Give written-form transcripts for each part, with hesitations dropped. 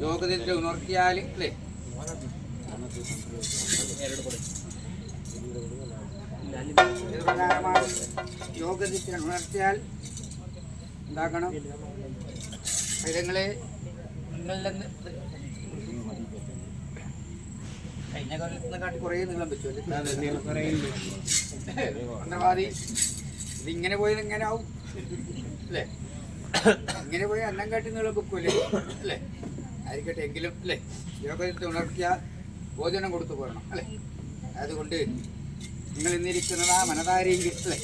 യോഗത്തിൽ ഉണർത്തിയാൽ അല്ലേ പ്രകാരമാണ് യോഗത്തിൽ ഉണർത്തിയാൽ എന്താക്കണം ഇതങ്ങളെ നിങ്ങളിൽ കഴിഞ്ഞ കൊല്ലത്തിനെക്കാട്ടി കുറേ നീളം വെച്ചു മന്ത്രവാദി ഇതിങ്ങനെ പോയത് ഇങ്ങനെ ആവും അല്ലേ ഇങ്ങനെ പോയി അന്നം കാട്ടി നീളം വെക്കൂല്ലേ അല്ലേ ആയിരിക്കട്ടെ എങ്കിലും അല്ലേ യോഗത്തിൽ ഉണർത്തിയാൽ ഭോജനം കൊടുത്തു പോരണം അല്ലേ അതുകൊണ്ട് നിങ്ങൾ ഇന്നിരിക്കുന്നത് ആ മനതാരെങ്കിൽ അല്ലേ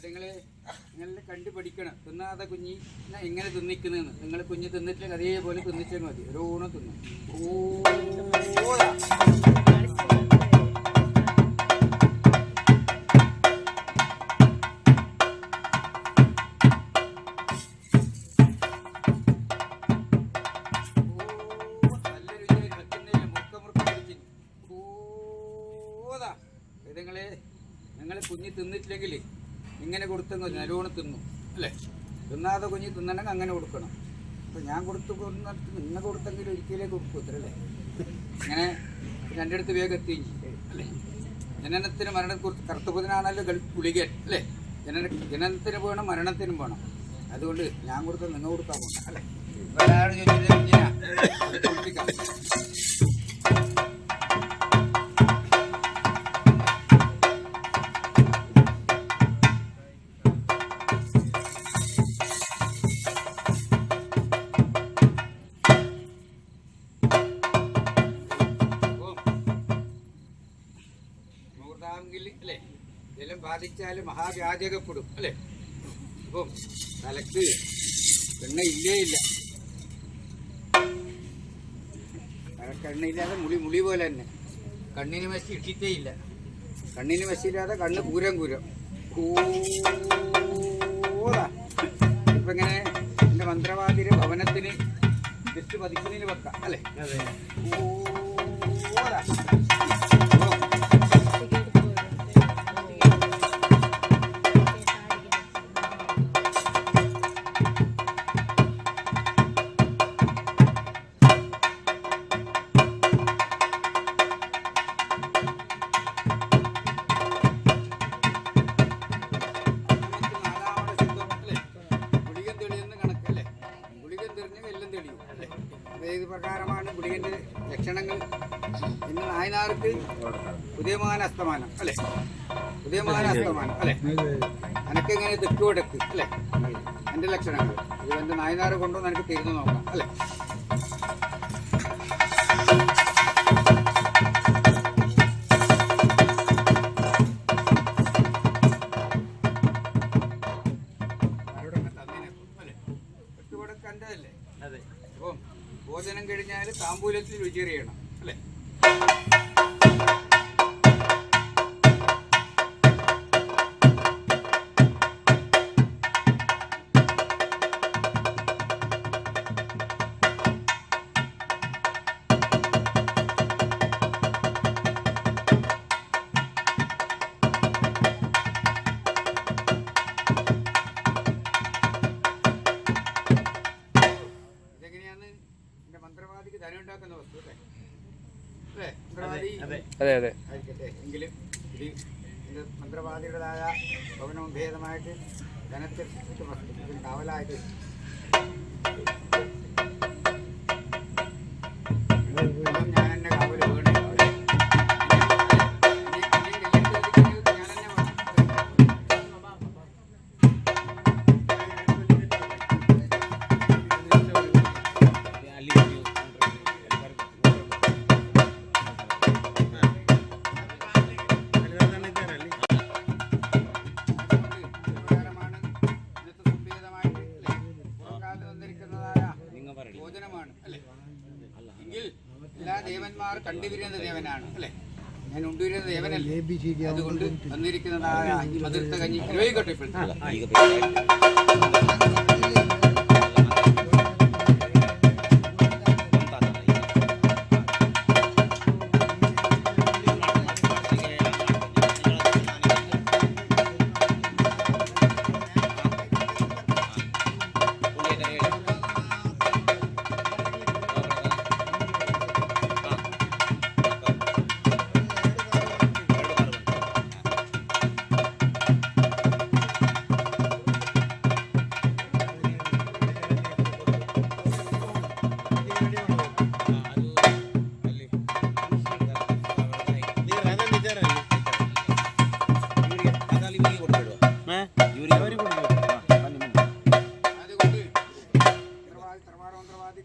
നിങ്ങളെ കണ്ടു പഠിക്കണം തിന്നാതെ കുഞ്ഞി എങ്ങനെ തിന്നിക്കുന്നതെന്ന് നിങ്ങൾ കുഞ്ഞ് തിന്നിട്ടില്ല അതേപോലെ തിന്നിച്ചാൽ മതി ഓരോന്നും തിന്നും നിങ്ങൾ കുഞ്ഞ് തിന്നിട്ടില്ലെങ്കിൽ ഇങ്ങനെ കൊടുത്തെങ്കിൽ മതി നല്ലോണം തിന്നു അല്ലേ തിന്നാതെ കുഞ്ഞ് തിന്നണമെങ്കിൽ അങ്ങനെ കൊടുക്കണം അപ്പോൾ ഞാൻ കൊടുത്തു നിങ്ങൾ കൊടുത്തെങ്കിൽ ഒരിക്കലേ കൊടുക്കും അത്രല്ലേ ഇങ്ങനെ എൻ്റെ അടുത്ത് വേഗം എത്തിയും അല്ലേ ജനനത്തിന് മരണത്തെക്കുറിച്ച് കർത്തബുധനാണല്ലോ ഗുളിക അല്ലേ ജനനത്തിന് വേണം മരണത്തിനും വേണം അതുകൊണ്ട് ഞാൻ കൊടുത്താൽ നിങ്ങൾ കൊടുക്കാൻ പോകണം അല്ലേ ഒരാൾ ചോദിച്ചിട്ട് അല്ലേ ജലം ബാധിച്ചാൽ മഹാവ്യാജകപ്പെടും അല്ലേ അപ്പം തലക്ക് എണ്ണ ഇല്ലേ ഇല്ല കണ്ണില്ലാതെ മുളി പോലെ തന്നെ കണ്ണിന് മശി ഇട്ടിട്ടേ ഇല്ല കണ്ണിന് മശിയില്ലാതെ കണ്ണ് കൂരം ഇപ്പൊ ഇങ്ങനെ എൻ്റെ മന്ത്രവാദിയുടെ ഭവനത്തിന് ജസ്റ്റ് പതിക്കുന്നതിന് വെക്കാം അല്ലേ ഇത് പ്രകാരമാണ് ഗുളികൻ്റെ ലക്ഷണങ്ങൾ. ഇന്ന് നായനാർക്ക് ഉദയമാന അസ്തമാനം അല്ലേ ഉദയമാന അസ്തമാനം അല്ലേ എനക്കെങ്ങനെ തെക്ക് വടക്ക് അല്ലേ എൻ്റെ ലക്ഷണങ്ങൾ ഇത് എൻ്റെ നായനാർ കൊണ്ടുവന്ന് എനിക്ക് തിരിഞ്ഞു നോക്കാം അല്ലേ തെക്ക് വടക്ക് എൻ്റെ അല്ലേ അതെ അപ്പം ഭോജനം കഴിഞ്ഞാൽ താമ്പൂലത്തിൽ രുചിറിയണം അല്ലേ മന്ത്രവാദിക്ക് ധനം ഉണ്ടാക്കുന്ന വസ്തു അല്ലേ മന്ത്രവാദി അതെ അതെ ആയിരിക്കട്ടെ എങ്കിലും ഇത് മന്ത്രവാദിയുടേതായ ഭവനവും ഭേദമായിട്ട് ധനത്തിൽ വസ്തു ഇതിന് കാവലായിട്ട് ഞാൻ എന്നെ കാവൽ വേണം ഭോജനമാണ് അല്ലേ എങ്കിൽ എല്ലാ ദേവന്മാർ കണ്ടുവരുന്ന ദേവനാണ് അല്ലേ ഞാൻ ഉണ്ടൂരുന്ന ദേവനല്ലേ, അതുകൊണ്ട് തന്നിരിക്കുന്നതായ ഈ മധുരത്തെ കഞ്ഞി ഉപയോഗിക്കട്ടെ.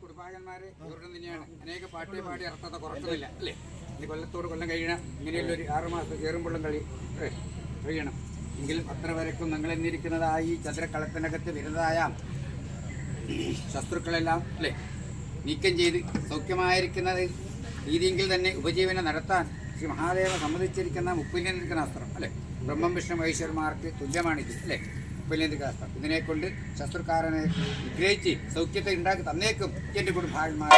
കുടുംബായന്മാരെ ഇവരുടെ തന്നെയാണ്. അനേക പാട്ടിയെ പാടി അർത്ഥത്തെ കുറക്കുന്നില്ല അല്ലേ. ഇനി കൊല്ലത്തോട് കൊല്ലം കഴിയണം, ഇങ്ങനെയുള്ളൊരു 6 മാസം ചേറുമ്പുള്ളം കഴിയണം. എങ്കിലും അത്ര വരയ്ക്കും നിങ്ങൾ എന്നിരിക്കുന്നതായ ഈ ചതുരക്കളത്തിനകത്ത് വരുന്നതായ ശത്രുക്കളെല്ലാം അല്ലേ നീക്കം ചെയ്ത് സൗഖ്യമായിരിക്കുന്നത് രീതിയെങ്കിൽ തന്നെ ഉപജീവനം നടത്താൻ ശ്രീ മഹാദേവ സമ്മതിച്ചിരിക്കുന്ന മുപ്പിലിരിക്കുന്ന അസ്ത്രം അല്ലേ. ബ്രഹ്മം വിഷ്ണു മഹേശ്വരന്മാർക്ക് തുല്യമാണിത് അല്ലേ. മുപ്പിലിരിക്കുന്ന അസ്ത്രം ഇതിനെക്കൊണ്ട് ശത്രുക്കാരനെ വിഗ്രഹിച്ച് സൗഖ്യത്തെ ഉണ്ടാക്കി തന്നേക്കും എൻ്റെ കുടുംബാന്മാർ.